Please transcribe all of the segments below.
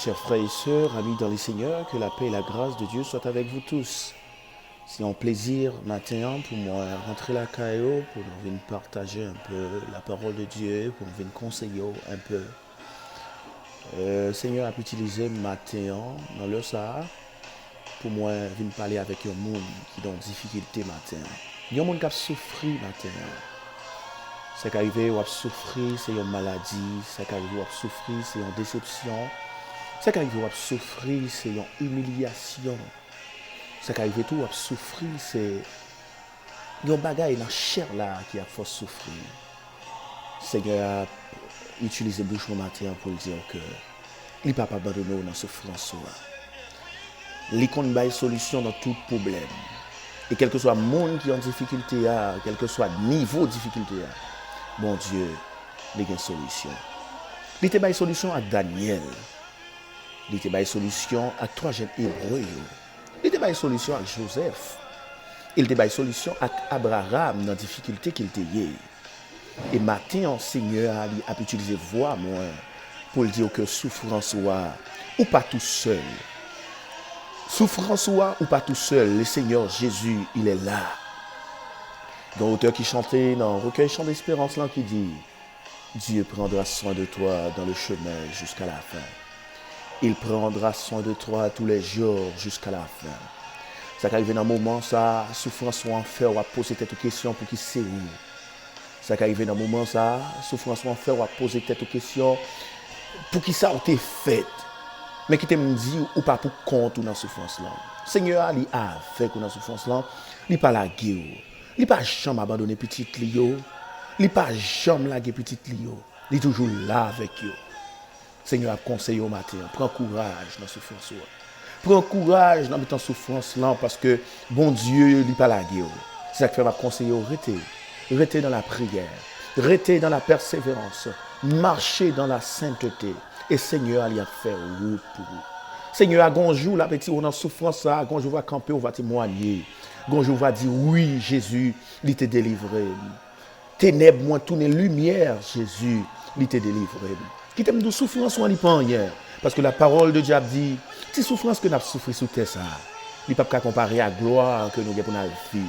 Chers frères et sœurs, amis dans les Seigneurs, que la paix et la grâce de Dieu soient avec vous tous. C'est un plaisir matin pour moi rentrer la caillou pour nous venir partager un peu la parole de Dieu, pour nous venir conseiller un peu. Seigneur a pu utiliser matin dans le ça pour moi venir parler avec un monde qui est dans difficulté matin. Il y a un monde qui a souffert matin. Ce qui arrive à souffrir, c'est une maladie. Ce qui arrive à souffrir, c'est une déception. Ce qui arrive à souffrir, c'est une humiliation. Ce qui arrive tout à souffrir, c'est un bagage dans la chair là qui a fait souffrir. Seigneur a utilisé bouche au matin pour dire que il ne peut pas abandonner dans la souffrance. Il compte une solution dans tout problème. Et quel que soit le monde qui est en difficulté, quel que soit le niveau de difficulté, bon Dieu, il y a une solution. Il y a une solution à Daniel. Il y a une solution à trois jeunes hébreux. Il y a une solution à Joseph. Il y a une solution à Abraham dans la difficulté qu'il était. Et maintenant, Seigneur a utilisé voix moi pour dire que souffrance ou pas tout seul. Souffrance ou pas tout seul, le Seigneur Jésus, il est là. Dans l'auteur qui chantait dans le recueil Chant d'Espérance, là, qui dit Dieu prendra soin de toi dans le chemin jusqu'à la fin. Il prendra soin de toi tous les jours jusqu'à la fin. Ça arrive dans un moment, ça, souffrance ou enfer, on va poser cette question pour qui c'est où. Ça arrive dans un moment, ça, souffrance ou enfer, on va poser cette question pour qui ça a été fait. Mais qui te me dit ou pas pour compte dans la souffrance là. Seigneur, il a fait dans la souffrance là, il pas la guerre. Il pas jamais abandonné petit Lio. Il pas jamais lagué petit Lio. Il est toujours là avec eux. Seigneur a conseillé au matin, prends courage dans la souffrance. Prends courage dans la souffrance là parce que bon Dieu, il pas la guerre. C'est ça que fait ma conseiller rester dans la prière, rester dans la persévérance, marcher dans la sainteté. Et Seigneur, il a fait route pour vous. Seigneur, gonjou, la petite, on a souffrance, gonjou va camper, on va témoigner. Gonjou va dire, oui, Jésus, il t'a délivré. Ténèbres, moi, tourner lumière, Jésus, il t'a délivré. Qui t'aime de souffrance, on n'y pas rien. Parce que la parole de Dieu dit, si souffrance que nous avons souffert sous terre, il ne peut pas comparer à la gloire que nous avons pour vivre.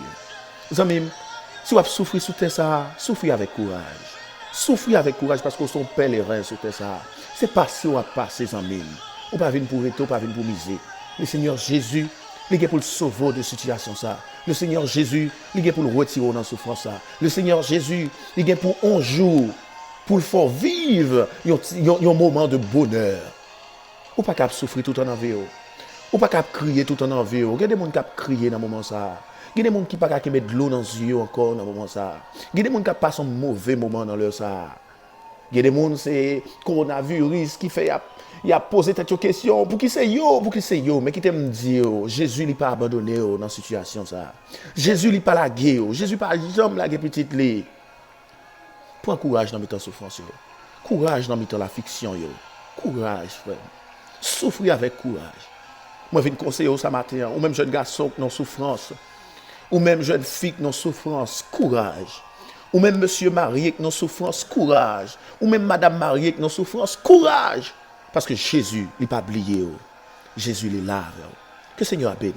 Vous savez, si vous avez souffert sous terre, souffrez avec courage. Souffrez avec courage parce que son pèlerin sur terre, c'est passé ou à passer en mille. On ne peut pas venir pour rester, on ne peut pas venir pour miser. Le Seigneur Jésus, il est pour le sauver de situation. Le Seigneur Jésus, il est pour le retirer dans la souffrance. Le Seigneur Jésus, il est pour un jour, pour le faire vivre un moment de bonheur. On ne peut pas souffrir tout en envie. On ne peut pas crier tout en envie. Il y a des gens qui crient dans ce moment. Il y a des gens qui ne peuvent pas mettre de l'eau dans les yeux encore dans ce moment. Il y a des gens qui passent un mauvais moment dans leur ça. Il y a des gens, c'est coronavirus qui fait, il a posé cette question, pour qui c'est yo, mais qui t'aime dire, Jésus n'a pas abandonné dans la situation ça. Jésus n'a pas lagué, Jésus n'a pas jamais lagué petite li. Prends courage dans mes temps souffrance, courage dans mes temps l'affliction, courage frère. Souffrir avec courage. Moi je viens conseiller ça matin, ou même jeune garçon qui dans souffrance, ou même jeune fille qui dans souffrance, courage. Ou même monsieur marié qui n'a souffrance, courage. Ou même madame mariée qui n'a souffrance, courage. Parce que Jésus, il n'est pas oublié. Jésus, il est là. Que le Seigneur a béni.